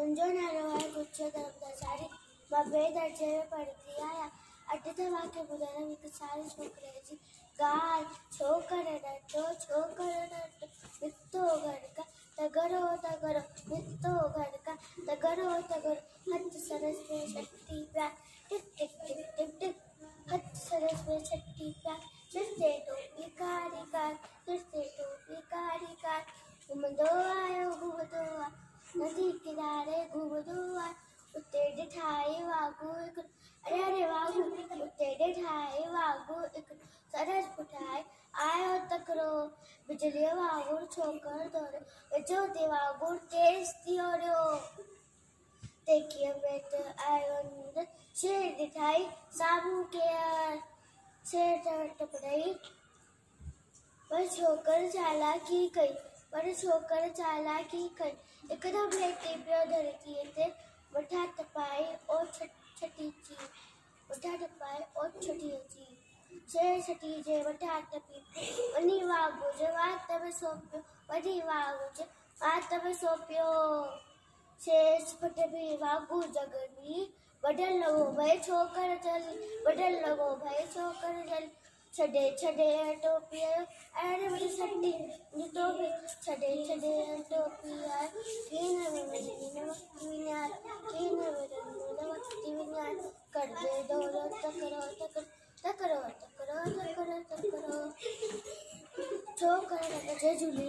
मुंहिंजो नालो आहे गुच्छो धर्मदासारी। मां ॿिए दर्जे में पढ़ंदी आहियां। अॼु तव्हांखे ॿुधाईंदमि हिकु सारी छोकिरे जी ॻाल्हि। छोकिरो नंढो निकितो घर खां, तगड़ो तगड़ो निकितो घर खां, तगड़ो तगड़ो हथ सरस में छटी पिया, टिक टिक टिक टिक टिक हथ सरस में छटी पिया। सिर ते टोपी कारी कार, सिर ते टोपी कारी कार, घुमंदो आयो घुमंदो आ, नदी किनारे घुमंदो आ, उते ॾिठाई वागुं हिकिड़ो, अरे वागुं उते ॾिठाई वागुं हिकिड़ो, सरस पुठाई आयो तकिड़ो, बिजलीअ वांगुरु छोकिरो दौड़ियो, विझो ते वांगुरु तेज़ थी ओड़ियो। तेकीअ में त आयो नींद, शेर ॾिठाई साम्हूं केर, शेर टपड़ई, पर छोकिरो चालाकी कई, हिकदमि लेटी पियो धरतीअ ते, मथां टपाई ओठ छटी अची, शेर छटी जे मथां टपी वञी वाघ जे वात में सोपियो, शेर फट बि वाघू जगनी, वढण लॻो भई छोकिरो जल्दी, छॾे टोपीअ अरे मुंहिंजी सटी टोपी, छॾे टोपीअ करदे दौड़ो तकिड़ो छोकिरो जय झूले।